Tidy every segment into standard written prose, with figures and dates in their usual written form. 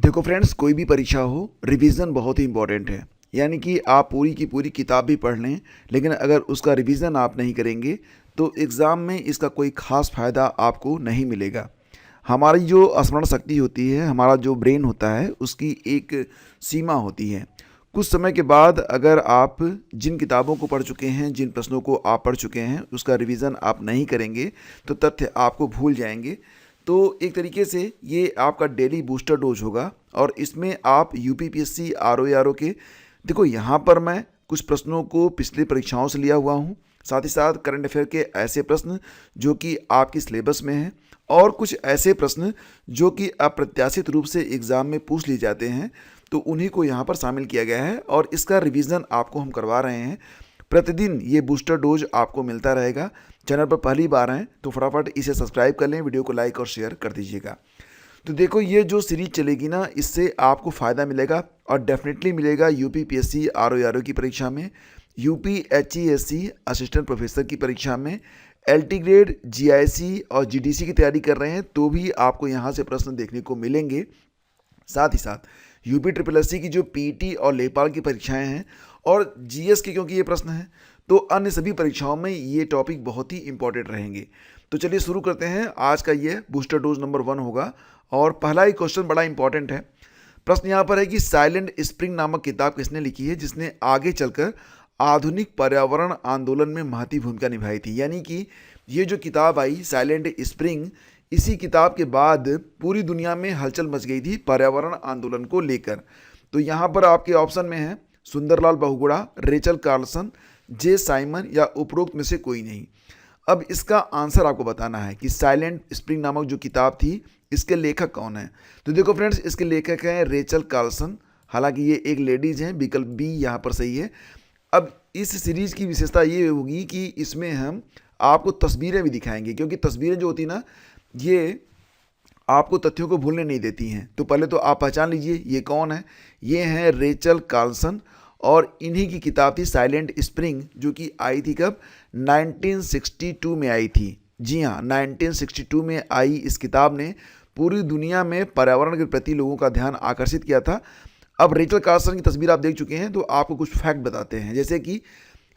देखो फ्रेंड्स, कोई भी परीक्षा हो, रिवीजन बहुत ही इंपॉर्टेंट है। यानी कि आप पूरी की पूरी किताब भी पढ़ लें, लेकिन अगर उसका रिवीजन आप नहीं करेंगे तो एग्ज़ाम में इसका कोई ख़ास फ़ायदा आपको नहीं मिलेगा। हमारी जो स्मरण शक्ति होती है, हमारा जो ब्रेन होता है, उसकी एक सीमा होती है। कुछ समय के बाद अगर आप जिन किताबों को पढ़ चुके हैं, जिन प्रश्नों को आप पढ़ चुके हैं, उसका रिवीजन आप नहीं करेंगे तो तथ्य आपको भूल जाएंगे। तो एक तरीके से ये आपका डेली बूस्टर डोज होगा और इसमें आप यूपीपीएससी आरओ के, देखो यहाँ पर मैं कुछ प्रश्नों को पिछली परीक्षाओं से लिया हुआ हूँ, साथ ही साथ करंट अफेयर के ऐसे प्रश्न जो कि आपकी सिलेबस में हैं और कुछ ऐसे प्रश्न जो कि अप्रत्याशित रूप से एग्ज़ाम में पूछ लिए जाते हैं, तो उन्हीं को यहाँ पर शामिल किया गया है और इसका रिवीजन आपको हम करवा रहे हैं। प्रतिदिन ये बूस्टर डोज आपको मिलता रहेगा। चैनल पर पहली बार आएँ तो फटाफट इसे सब्सक्राइब कर लें, वीडियो को लाइक और शेयर कर दीजिएगा। तो देखो, ये जो सीरीज चलेगी ना, इससे आपको फ़ायदा मिलेगा और डेफिनेटली मिलेगा यूपीपीएससी आरओ की परीक्षा में, यूपीएचईएससी असिस्टेंट प्रोफेसर की परीक्षा में, एलटी ग्रेड, जीआईसी और जीडीसी की तैयारी कर रहे हैं तो भी आपको यहाँ से प्रश्न देखने को मिलेंगे। साथ ही साथ यूपी ट्रिपल एससी की जो पीटी और लेखपाल की परीक्षाएं हैं और जीएस की, क्योंकि ये प्रश्न हैं, तो अन्य सभी परीक्षाओं में ये टॉपिक बहुत ही इंपॉर्टेंट रहेंगे। तो चलिए शुरू करते हैं। आज का ये बूस्टर डोज नंबर 1 होगा और पहला ही क्वेश्चन बड़ा इंपॉर्टेंट है। प्रश्न यहाँ पर है कि साइलेंट स्प्रिंग नामक किताब किसने लिखी है, जिसने आगे चलकर आधुनिक पर्यावरण आंदोलन में महती भूमिका निभाई थी। यानी कि ये जो किताब आई साइलेंट स्प्रिंग, इसी किताब के बाद पूरी दुनिया में हलचल मच गई थी पर्यावरण आंदोलन को लेकर। तो यहाँ पर आपके ऑप्शन में है सुंदरलाल बहुगुणा, रेचल कार्लसन, जे साइमन या उपरोक्त में से कोई नहीं। अब इसका आंसर आपको बताना है कि साइलेंट स्प्रिंग नामक जो किताब थी, इसके लेखक कौन है। तो देखो फ्रेंड्स, इसके लेखक हैं रेचल कार्लसन। हालांकि ये एक लेडीज़ हैं, विकल्प बी यहाँ पर सही है। अब इस सीरीज़ की विशेषता ये होगी कि इसमें हम आपको तस्वीरें भी दिखाएंगे, क्योंकि तस्वीरें जो होती ना, ये आपको तथ्यों को भूलने नहीं देती हैं। तो पहले तो आप पहचान लीजिए ये कौन है। ये हैं रेचल कार्लसन और इन्हीं की किताब थी साइलेंट स्प्रिंग, जो कि आई थी कब, 1962 में आई थी। जी हाँ, 1962 में आई इस किताब ने पूरी दुनिया में पर्यावरण के प्रति लोगों का ध्यान आकर्षित किया था। अब रेचल कार्लसन की तस्वीर आप देख चुके हैं, तो आपको कुछ फैक्ट बताते हैं। जैसे कि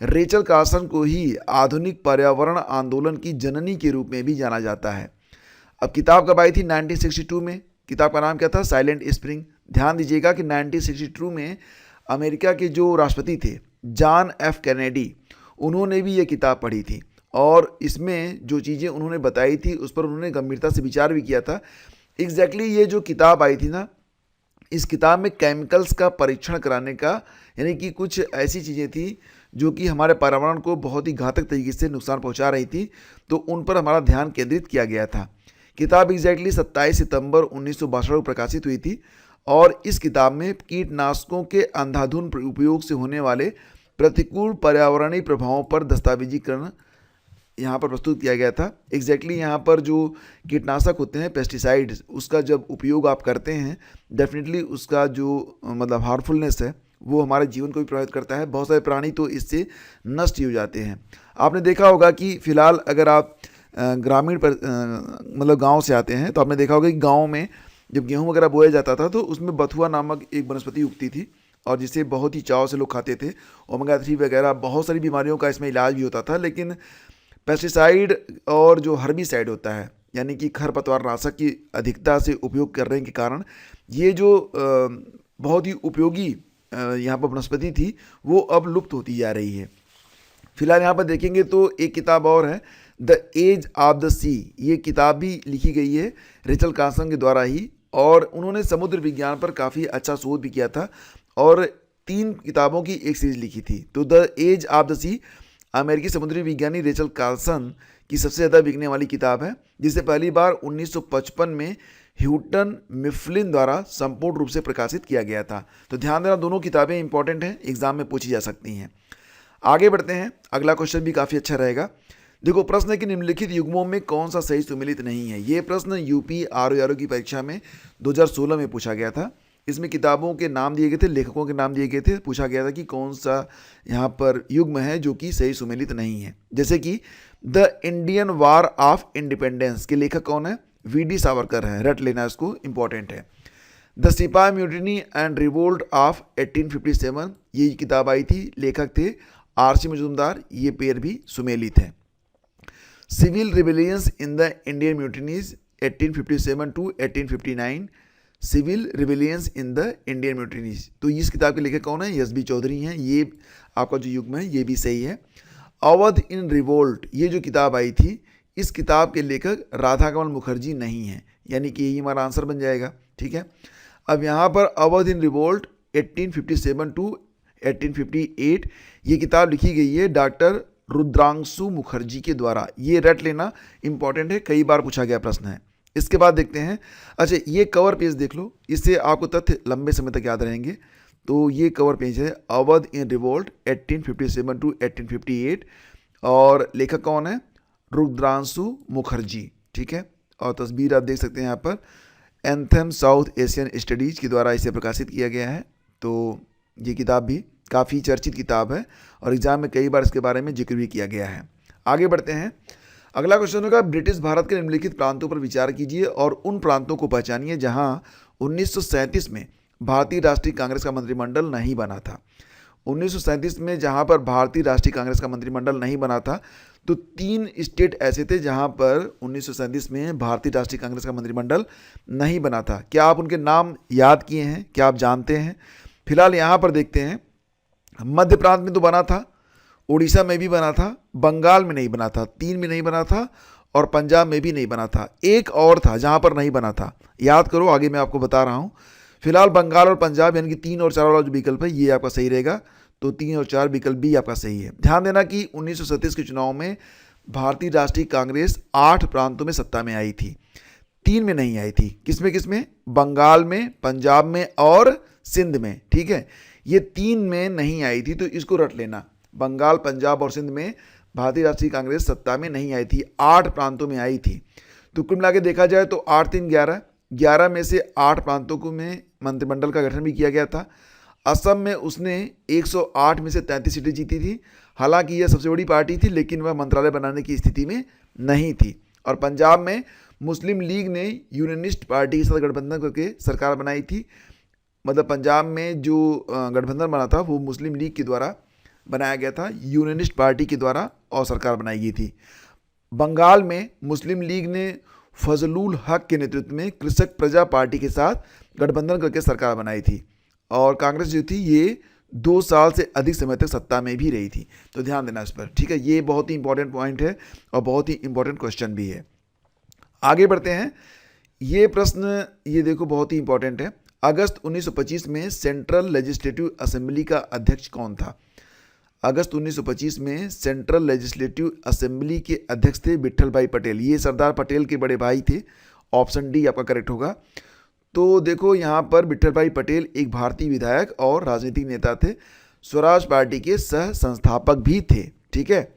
रेचल कार्लसन को ही आधुनिक पर्यावरण आंदोलन की जननी के रूप में भी जाना जाता है। अब किताब कब आई थी, 1962 में। किताब का नाम क्या था, साइलेंट स्प्रिंग। ध्यान दीजिएगा कि 1962 में अमेरिका के जो राष्ट्रपति थे जॉन एफ कैनेडी, उन्होंने भी ये किताब पढ़ी थी और इसमें जो चीज़ें उन्होंने बताई थी उस पर उन्होंने गंभीरता से विचार भी किया था। एग्जैक्टली ये जो किताब आई थी ना, इस किताब में केमिकल्स का परीक्षण कराने का, यानी कि कुछ ऐसी चीज़ें थी जो कि हमारे पर्यावरण को बहुत ही घातक तरीके से नुकसान पहुंचा रही थी, तो उन पर हमारा ध्यान केंद्रित किया गया था। किताब एग्जैक्टली 27 सितंबर 1962 को प्रकाशित हुई थी और इस किताब में कीटनाशकों के अंधाधुंध उपयोग से होने वाले प्रतिकूल पर्यावरणीय प्रभावों पर दस्तावेजीकरण यहाँ पर प्रस्तुत किया गया था। एग्जैक्टली यहाँ पर जो कीटनाशक होते हैं, पेस्टिसाइड्स, उसका जब उपयोग आप करते हैं, डेफिनेटली उसका जो मतलब हार्मफुलनेस है वो हमारे जीवन को भी प्रभावित करता है। बहुत सारे प्राणी तो इससे नष्ट ही हो जाते हैं। आपने देखा होगा कि फिलहाल अगर आप ग्रामीण पर मतलब गांव से आते हैं तो आपने देखा होगा कि गांव में जब गेहूं वगैरह बोया जाता था तो उसमें बथुआ नामक एक वनस्पति उगती थी और जिसे बहुत ही चाव से लोग खाते थे। ओमेगा 3 वगैरह बहुत सारी बीमारियों का इसमें इलाज भी होता था। लेकिन पेस्टिसाइड और जो हर्बिसाइड होता है, यानी कि खरपतवार नाशक की अधिकता से उपयोग करने के कारण ये जो बहुत ही उपयोगी यहाँ पर वनस्पति थी वो अब लुप्त होती जा रही है। फिलहाल यहाँ पर देखेंगे तो एक किताब और है, द एज ऑफ द सी। ये किताब भी लिखी गई है रेचल कार्लसन के द्वारा ही और उन्होंने समुद्र विज्ञान पर काफ़ी अच्छा शोध भी किया था और 3 किताबों की एक सीरीज लिखी थी। तो द एज ऑफ द सी अमेरिकी समुद्री विज्ञानी रेचल कार्लसन की सबसे ज़्यादा बिकने वाली किताब है, जिसे पहली बार 1955 में ह्यूटन मिफ्लिन द्वारा संपूर्ण रूप से प्रकाशित किया गया था। तो ध्यान देना, दोनों किताबें इंपॉर्टेंट हैं, एग्जाम में पूछी जा सकती हैं। आगे बढ़ते हैं, अगला क्वेश्चन भी काफ़ी अच्छा रहेगा। देखो, प्रश्न है कि निम्नलिखित युग्मों में कौन सा सही सुमेलित नहीं है। ये प्रश्न यूपी आरओ की परीक्षा में 2016 में पूछा गया था। इसमें किताबों के नाम दिए गए थे, लेखकों के नाम दिए गए थे, पूछा गया था कि कौन सा यहाँ पर युग्म है जो कि सही सुमेलित नहीं है। जैसे कि the Indian war of independence के लेखक कौन है, वी डी सावरकर है। रट लेना, इसको इंपॉर्टेंट है। द सिपाही म्यूटिनी एंड रिवोल्ट ऑफ 1857, ये किताब आई थी, लेखक थे आर.सी. मजूमदार, ये पेयर भी सुमेलित है। Civil rebellions in the Indian mutinies 1857 to 1859, civil rebellions in the Indian mutinies, तो इस किताब के लेखक कौन है? एस बी चौधरी हैं। ये आपका जो युग्म है ये भी सही है। अवध इन रिवोल्ट, ये जो किताब आई थी, इस किताब के लेखक राधाकमल मुखर्जी नहीं है, यानी कि यही हमारा आंसर बन जाएगा। ठीक है, अब यहाँ पर अवध इन रिवोल्ट 1857 टू 1858, ये किताब लिखी गई है डॉक्टर रुद्रांशु मुखर्जी के द्वारा। ये रट लेना इंपॉर्टेंट है, कई बार पूछा गया प्रश्न है। इसके बाद देखते हैं, अच्छा ये कवर पेज देख लो, इससे आपको तथ्य लंबे समय तक याद रहेंगे। तो ये कवर पेज है अवध इन रिवोल्ट 1857 टू 1858, और लेखक कौन है? रुद्रांशु मुखर्जी। ठीक है, और तस्वीर आप देख सकते हैं यहाँ पर, एंथम साउथ एशियन स्टडीज के द्वारा इसे प्रकाशित किया गया है। तो ये किताब भी काफ़ी चर्चित किताब है और एग्जाम में कई बार इसके बारे में जिक्र भी किया गया है। आगे बढ़ते हैं, अगला क्वेश्चन होगा, ब्रिटिश भारत के निम्नलिखित प्रांतों पर विचार कीजिए और उन प्रांतों को पहचानिए जहां 1937 में भारतीय राष्ट्रीय कांग्रेस का मंत्रिमंडल नहीं बना था। 1937 में जहां पर भारतीय राष्ट्रीय कांग्रेस का मंत्रिमंडल नहीं बना था, तो 3 स्टेट ऐसे थे जहां पर 1937 में भारतीय राष्ट्रीय कांग्रेस का मंत्रिमंडल नहीं बना था। क्या आप उनके नाम याद किए हैं? क्या आप जानते हैं? फिलहाल यहाँ पर देखते हैं, मध्य प्रांत में तो बना था, उड़ीसा में भी बना था, बंगाल में नहीं बना था, 3 में नहीं बना था, और पंजाब में भी नहीं बना था। एक और था जहां पर नहीं बना था, याद करो, आगे मैं आपको बता रहा हूं। फिलहाल बंगाल और पंजाब यानी कि 3 और 4 वाला जो विकल्प है ये आपका सही रहेगा, तो 3 और 4 विकल्प भी आपका सही है। ध्यान देना कि 1937 के चुनाव में भारतीय राष्ट्रीय कांग्रेस 8 प्रांतों में सत्ता में आई थी, 3 में नहीं आई थी। किसमें? बंगाल में, पंजाब में और सिंध में। ठीक है, ये 3 में नहीं आई थी, तो इसको रट लेना, बंगाल, पंजाब और सिंध में भारतीय राष्ट्रीय कांग्रेस सत्ता में नहीं आई थी, 8 प्रांतों में आई थी। तो कुल मिला के देखा जाए तो 8 3 11, 11 में से 8 प्रांतों को में मंत्रिमंडल का गठन भी किया गया था। असम में उसने 108 में से 33 सीटें जीती थी, हालांकि यह सबसे बड़ी पार्टी थी, लेकिन वह मंत्रालय बनाने की स्थिति में नहीं थी। और पंजाब में मुस्लिम लीग ने यूनियनिस्ट पार्टी के साथ गठबंधन करके सरकार बनाई थी, मतलब पंजाब में जो गठबंधन बना था वो मुस्लिम लीग के द्वारा बनाया गया था, यूनियनिस्ट पार्टी के द्वारा, और सरकार बनाई गई थी। बंगाल में मुस्लिम लीग ने फजलुल हक के नेतृत्व में कृषक प्रजा पार्टी के साथ गठबंधन करके सरकार बनाई थी, और कांग्रेस जो थी ये 2 साल से अधिक समय तक सत्ता में भी रही थी। तो ध्यान देना इस पर। ठीक है, ये बहुत ही इंपॉर्टेंट पॉइंट है और बहुत ही इंपॉर्टेंट क्वेश्चन भी है। आगे बढ़ते हैं, ये प्रश्न ये देखो बहुत ही इंपॉर्टेंट है। अगस्त 1925 में सेंट्रल लेजिस्लेटिव असेंबली का अध्यक्ष कौन था? अगस्त 1925 में सेंट्रल लेजिस्लेटिव असेंबली के अध्यक्ष थे विट्ठल भाई पटेल। ये सरदार पटेल के बड़े भाई थे, ऑप्शन डी आपका करेक्ट होगा। तो देखो यहाँ पर विट्ठल भाई पटेल एक भारतीय विधायक और राजनीतिक नेता थे, स्वराज पार्टी के सह संस्थापक भी थे। ठीक है,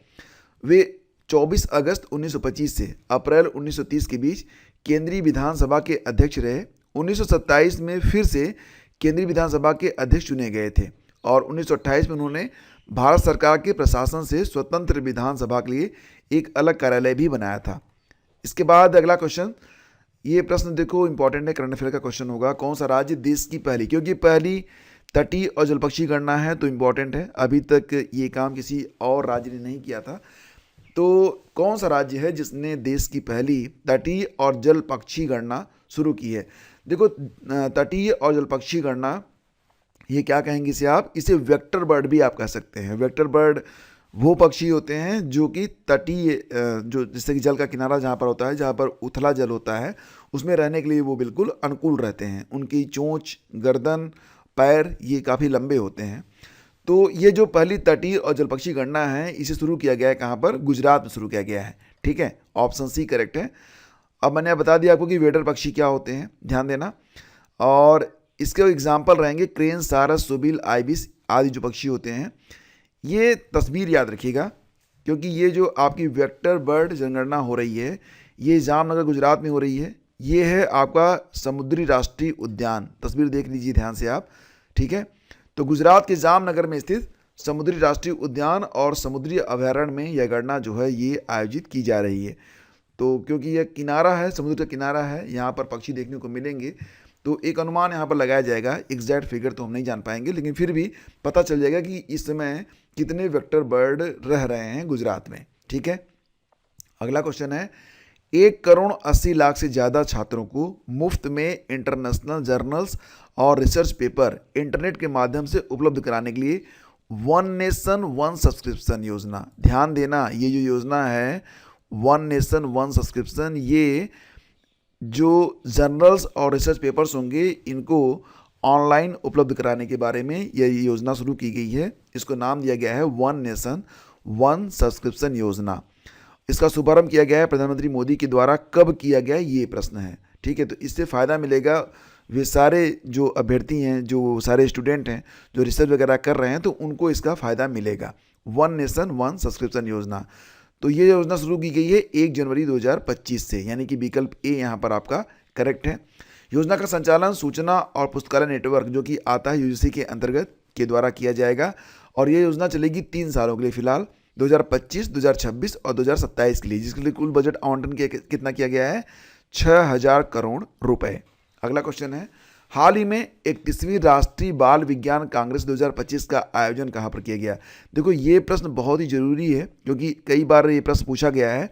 वे 24 अगस्त 1925 से अप्रैल 1930 के बीच केंद्रीय विधानसभा के अध्यक्ष रहे। 1927 में फिर से केंद्रीय विधानसभा के अध्यक्ष चुने गए थे, और 1928 में उन्होंने भारत सरकार के प्रशासन से स्वतंत्र विधानसभा के लिए एक अलग कार्यालय भी बनाया था। इसके बाद अगला क्वेश्चन, ये प्रश्न देखो इंपॉर्टेंट है, करंट अफेयर का क्वेश्चन होगा, कौन सा राज्य देश की पहली, क्योंकि पहली तटीय और जलपक्षी गणना है तो इंपॉर्टेंट है, अभी तक ये काम किसी और राज्य ने नहीं किया था। तो कौन सा राज्य है जिसने देश की पहली तटीय और जल पक्षी गणना शुरू की है? देखो तटीय और जल पक्षी गणना, ये क्या कहेंगे इसे आप, इसे वेक्टर बर्ड भी आप कह सकते हैं। वेक्टर बर्ड वो पक्षी होते हैं जो कि तटीय, जो जैसे कि जल का किनारा जहाँ पर होता है, जहाँ पर उथला जल होता है, उसमें रहने के लिए वो बिल्कुल अनुकूल रहते हैं। उनकी चोंच, गर्दन, पैर ये काफ़ी लंबे होते हैं। तो ये जो पहली तटीय और जल पक्षी गणना है, इसे शुरू किया गया है कहाँ पर? गुजरात में शुरू किया गया है। ठीक है, ऑप्शन सी करेक्ट है। अब मैंने बता दिया आपको कि वेडर पक्षी क्या होते हैं, ध्यान देना, और इसके एग्जाम्पल रहेंगे क्रेन, सारस, सुबिल, आइबिस आदि जो पक्षी होते हैं। ये तस्वीर याद रखिएगा, क्योंकि ये जो आपकी वेक्टर बर्ड जनगणना हो रही है, ये जामनगर गुजरात में हो रही है। ये है आपका समुद्री राष्ट्रीय उद्यान, तस्वीर देख लीजिए ध्यान से आप। ठीक है, तो गुजरात के जामनगर में स्थित समुद्री राष्ट्रीय उद्यान और समुद्री अभयारण्य में यह गणना जो है ये आयोजित की जा रही है। तो क्योंकि यह किनारा है, समुद्र का किनारा है, यहाँ पर पक्षी देखने को मिलेंगे, तो एक अनुमान यहाँ पर लगाया जाएगा, एग्जैक्ट फिगर तो हम नहीं जान पाएंगे, लेकिन फिर भी पता चल जाएगा कि इस समय कितने वेक्टर बर्ड रह रहे हैं गुजरात में। ठीक है, अगला क्वेश्चन है, 1,80,00,000 से ज़्यादा छात्रों को मुफ्त में इंटरनेशनल जर्नल्स और रिसर्च पेपर इंटरनेट के माध्यम से उपलब्ध कराने के लिए वन नेशन वन सब्सक्रिप्शन योजना, ध्यान देना ये जो योजना है वन नेशन वन सब्सक्रिप्शन, ये जो जर्नल्स और रिसर्च पेपर्स होंगे इनको ऑनलाइन उपलब्ध कराने के बारे में यह योजना शुरू की गई है। इसको नाम दिया गया है वन नेशन वन सब्सक्रिप्शन योजना। इसका शुभारंभ किया गया है प्रधानमंत्री मोदी के द्वारा। कब किया गया ये प्रश्न है। ठीक है, तो इससे फ़ायदा मिलेगा वे सारे जो अभ्यर्थी हैं, जो सारे स्टूडेंट हैं जो रिसर्च वगैरह कर रहे हैं, तो उनको इसका फ़ायदा मिलेगा। वन नेशन वन सब्सक्रिप्शन योजना, तो ये योजना शुरू की गई है 1 जनवरी 2025 से, यानी कि विकल्प ए यहाँ पर आपका करेक्ट है। योजना का संचालन सूचना और पुस्तकालय नेटवर्क जो कि आता है यूजीसी के अंतर्गत के द्वारा किया जाएगा, और ये योजना चलेगी 3 सालों के लिए, फिलहाल 2025, 2026 और 2027 के लिए, जिसके लिए कुल बजट आवंटन कितना किया गया है, 6,000 करोड़ रुपए। अगला क्वेश्चन है, हाल ही में 31वीं राष्ट्रीय बाल विज्ञान कांग्रेस 2025 का आयोजन कहाँ पर किया गया। देखो ये प्रश्न बहुत ही जरूरी है, क्योंकि कई बार ये प्रश्न पूछा गया है।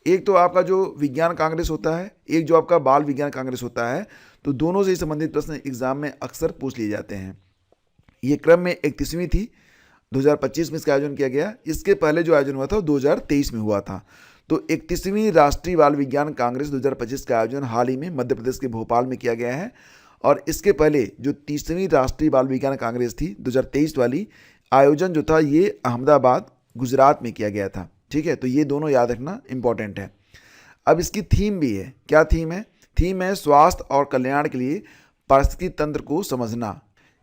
एक तो आपका जो विज्ञान कांग्रेस होता है, एक जो आपका बाल विज्ञान कांग्रेस होता है, तो दोनों से संबंधित प्रश्न एग्जाम में अक्सर पूछ लिए जाते हैं। ये क्रम में 31वीं थी, 2025 में इसका आयोजन किया गया। इसके पहले जो आयोजन हुआ था वो 2023 में हुआ था। तो 31वीं राष्ट्रीय बाल विज्ञान कांग्रेस 2025 का आयोजन हाल ही में मध्य प्रदेश के भोपाल में किया गया है, और इसके पहले जो 30वीं राष्ट्रीय बाल विज्ञान कांग्रेस थी 2023 वाली, आयोजन जो था ये अहमदाबाद गुजरात में किया गया था। ठीक है, तो ये दोनों याद रखना इंपॉर्टेंट है। अब इसकी थीम भी है, क्या थीम है, थीम है स्वास्थ्य और कल्याण के लिए पारिस्थितिकी तंत्र को समझना।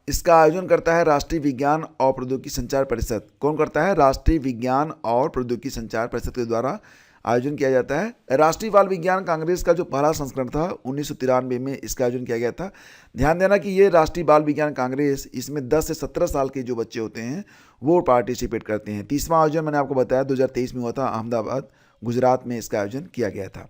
इसका आयोजन करता है राष्ट्रीय विज्ञान और प्रौद्योगिकी संचार परिषद। कौन करता है, राष्ट्रीय विज्ञान और प्रौद्योगिकी संचार परिषद के द्वारा आयोजन किया जाता है। राष्ट्रीय बाल विज्ञान कांग्रेस का जो पहला संस्करण था 1993 में इसका आयोजन किया गया था। ध्यान देना कि ये राष्ट्रीय बाल विज्ञान कांग्रेस, इसमें 10 से 17 साल के जो बच्चे होते हैं वो पार्टिसिपेट करते हैं। 30वां आयोजन मैंने आपको बताया 2023 में हुआ था, अहमदाबाद गुजरात में इसका आयोजन किया गया था।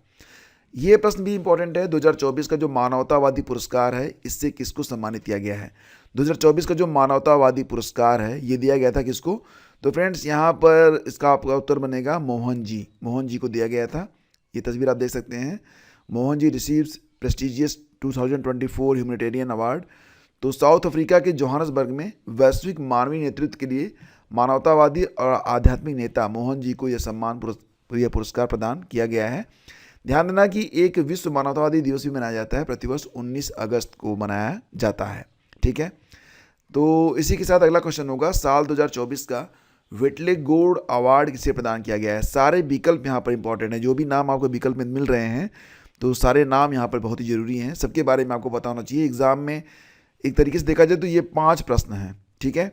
ये प्रश्न भी इंपॉर्टेंट है, 2024 का जो मानवतावादी पुरस्कार है इससे किसको सम्मानित किया गया है। 2024 का जो मानवतावादी पुरस्कार है ये दिया गया था किसको, तो फ्रेंड्स यहाँ पर इसका आपका उत्तर बनेगा मोहन जी, मोहन जी को दिया गया था। ये तस्वीर आप देख सकते हैं, Mohan ji receives prestigious 2024 humanitarian award. तो साउथ अफ्रीका के जोहान्सबर्ग में वैश्विक मानवीय नेतृत्व के लिए मानवतावादी और आध्यात्मिक नेता मोहन जी को यह पुरस्कार प्रदान किया गया है। ध्यान देना कि एक विश्व मानवतावादी दिवस भी मनाया जाता है, प्रतिवर्ष 19 अगस्त को मनाया जाता है। ठीक है, तो इसी के साथ अगला क्वेश्चन होगा, साल 2024 का विटले गोल्ड अवार्ड किसे प्रदान किया गया है। सारे विकल्प यहाँ पर इंपॉर्टेंट है, जो भी नाम आपको विकल्प में मिल रहे हैं तो सारे नाम यहाँ पर बहुत ही जरूरी हैं, सबके बारे में आपको पता होना चाहिए। एग्जाम में एक तरीके से देखा जाए तो ये 5 प्रश्न हैं। ठीक है,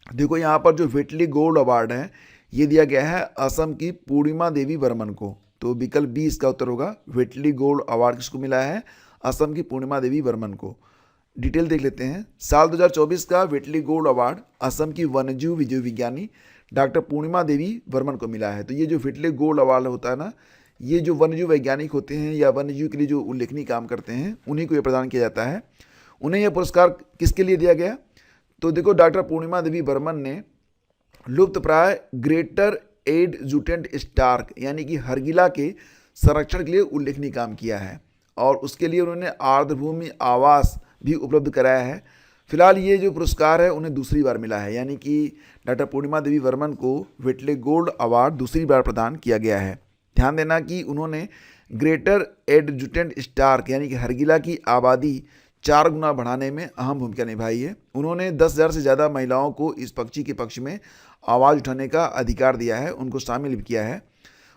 देखो यहाँ पर जो विटले गोल्ड अवार्ड है ये दिया गया है असम की पूर्णिमा देवी वर्मन को, तो विकल्प बी इसका उत्तर होगा। विटली गोल्ड अवार्ड किसको मिला है, असम की पूर्णिमा देवी वर्मन को। डिटेल देख लेते हैं। साल 2024 का विटली गोल्ड अवार्ड असम की वन्यजीव विज्ञानी डॉक्टर पूर्णिमा देवी वर्मन को मिला है। तो ये जो विटली गोल्ड अवार्ड होता है ना, ये जो वन्यजीव वैज्ञानिक होते हैं या वन्यजीव के लिए जो उल्लेखनीय काम करते हैं उन्हीं को ये प्रदान किया जाता है। उन्हें यह पुरस्कार किसके लिए दिया गया, तो देखो डॉक्टर पूर्णिमा देवी वर्मन ने लुप्त प्राय ग्रेटर एडजुटेंट स्टार्क यानी कि हरगिला के संरक्षण के लिए उल्लेखनीय काम किया है, और उसके लिए उन्होंने आर्द्रभूमि आवास भी उपलब्ध कराया है। फिलहाल ये जो पुरस्कार है उन्हें दूसरी बार मिला है, यानी कि डॉक्टर पूर्णिमा देवी वर्मन को विटले गोल्ड अवार्ड दूसरी बार प्रदान किया गया है। ध्यान देना कि उन्होंने ग्रेटर एडजुटेंट स्टार्क यानी कि हरगिला की आबादी 4 गुना बढ़ाने में अहम भूमिका निभाई है। उन्होंने 10,000 से ज़्यादा महिलाओं को इस पक्षी के पक्ष में आवाज़ उठाने का अधिकार दिया है, उनको शामिल भी किया है।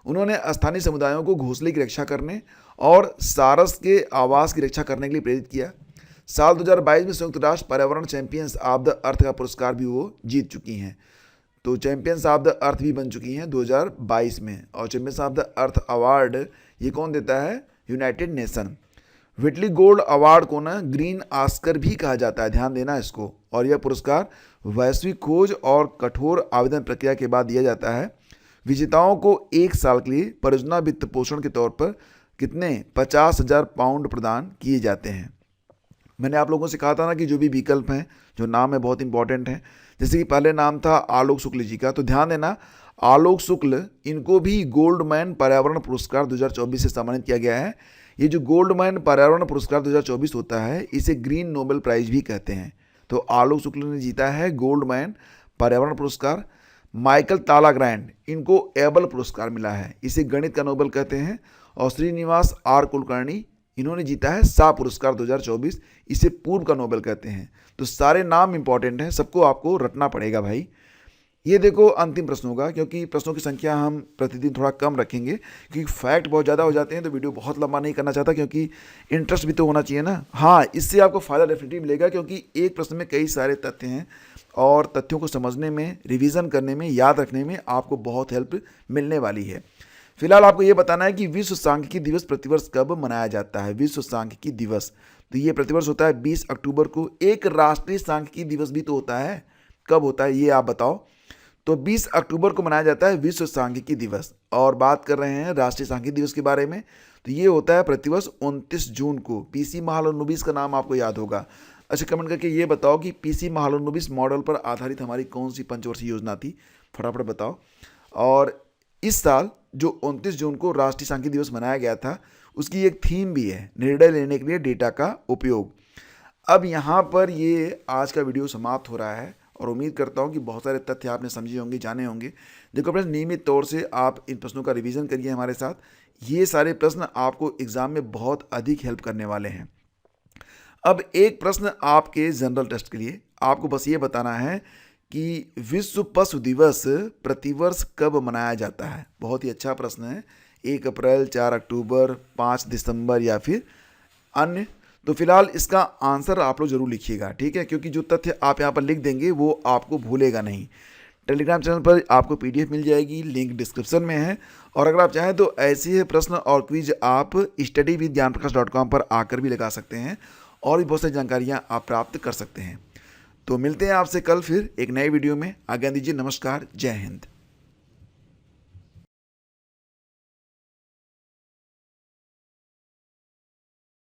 उन्होंने स्थानीय समुदायों को घोंसले की रक्षा करने और सारस के आवास की रक्षा करने के लिए प्रेरित किया। साल 2022 में संयुक्त राष्ट्र पर्यावरण चैंपियंस ऑफ द अर्थ का पुरस्कार भी वो जीत चुकी हैं, तो चैंपियंस ऑफ द अर्थ भी बन चुकी हैं 2022 में। और champions of the earth award ये कौन देता है, यूनाइटेड नेशन। विटली गोल्ड अवार्ड को ना ग्रीन ऑस्कर भी कहा जाता है, ध्यान देना इसको। और यह पुरस्कार वैश्विक खोज और कठोर आवेदन प्रक्रिया के बाद दिया जाता है। विजेताओं को 1 साल के लिए परियोजना वित्त पोषण के तौर पर कितने 50,000 पाउंड प्रदान किए जाते हैं। मैंने आप लोगों से कहा था ना कि जो भी विकल्प हैं, जो नाम है बहुत इंपॉर्टेंट है। जैसे कि पहले नाम था आलोक शुक्ल जी का, तो ध्यान देना आलोक शुक्ल, इनको भी गोल्डमैन पर्यावरण पुरस्कार 2024 से सम्मानित किया गया है। ये जो गोल्डमैन पर्यावरण पुरस्कार 2024 होता है, इसे ग्रीन नोबेल प्राइज भी कहते हैं। तो आलोक शुक्ल ने जीता है गोल्डमैन पर्यावरण पुरस्कार। माइकल तालाग्रैंड, इनको एबल पुरस्कार मिला है, इसे गणित का नोबेल कहते हैं। और श्रीनिवास आर कुलकर्णी, इन्होंने जीता है सा पुरस्कार 2024, इसे पूर्व का नोबेल कहते हैं। तो सारे नाम इंपॉर्टेंट हैं, सबको आपको रटना पड़ेगा भाई। ये देखो अंतिम प्रश्न होगा, क्योंकि प्रश्नों की संख्या हम प्रतिदिन थोड़ा कम रखेंगे, क्योंकि फैक्ट बहुत ज़्यादा हो जाते हैं तो वीडियो बहुत लंबा नहीं करना चाहता, क्योंकि इंटरेस्ट भी तो होना चाहिए ना। हाँ, इससे आपको फ़ायदा डेफिनेटली मिलेगा, क्योंकि एक प्रश्न में कई सारे तथ्य हैं और तथ्यों को समझने में, रिवीजन करने में, याद रखने में आपको बहुत हेल्प मिलने वाली है। फिलहाल आपको ये बताना है कि विश्व सांख्यिकी दिवस प्रतिवर्ष कब मनाया जाता है। विश्व सांख्यिकी दिवस, तो ये प्रतिवर्ष होता है 20 अक्टूबर को। एक राष्ट्रीय सांख्यिकी दिवस भी तो होता है, कब होता है ये आप बताओ। तो 20 अक्टूबर को मनाया जाता है विश्व सांख्यिकी दिवस। और बात कर रहे हैं राष्ट्रीय सांख्यिकी दिवस के बारे में, तो ये होता है प्रतिवर्ष 29 जून को। पीसी महालनोबिस का नाम आपको याद होगा। अच्छा, कमेंट करके ये बताओ कि पीसी महालनोबिस मॉडल पर आधारित हमारी कौन सी पंचवर्षीय योजना थी, फटाफट बताओ। और इस साल जो 29 जून को राष्ट्रीय सांख्यिकी दिवस मनाया गया था, उसकी एक थीम भी है, निर्णय लेने के लिए डेटा का उपयोग। अब यहाँ पर ये आज का वीडियो समाप्त हो रहा है और उम्मीद करता हूँ कि बहुत सारे तथ्य आपने समझे होंगे, जाने होंगे। देखो फ्रेंड्स, नियमित तौर से आप इन प्रश्नों का रिवीजन करिए हमारे साथ। ये सारे प्रश्न आपको एग्जाम में बहुत अधिक हेल्प करने वाले हैं। अब एक प्रश्न आपके जनरल टेस्ट के लिए, आपको बस ये बताना है कि विश्व पशु दिवस प्रतिवर्ष कब मनाया जाता है। बहुत ही अच्छा प्रश्न है, 1 अप्रैल, 4 अक्टूबर, 5 दिसंबर या फिर अन्य। तो फिलहाल इसका आंसर आप लोग जरूर लिखिएगा, ठीक है, क्योंकि जो तथ्य आप यहाँ पर लिख देंगे वो आपको भूलेगा नहीं। टेलीग्राम चैनल पर आपको PDF मिल जाएगी, लिंक डिस्क्रिप्शन में है। और अगर आप चाहें तो ऐसे प्रश्न और क्विज आप studywithgyanprakash.com पर आकर भी लगा सकते हैं और भी बहुत सारी जानकारियाँ आप प्राप्त कर सकते हैं। तो मिलते हैं आपसे कल फिर एक नए वीडियो में। आज्ञा दीजिए, नमस्कार, जय हिंद।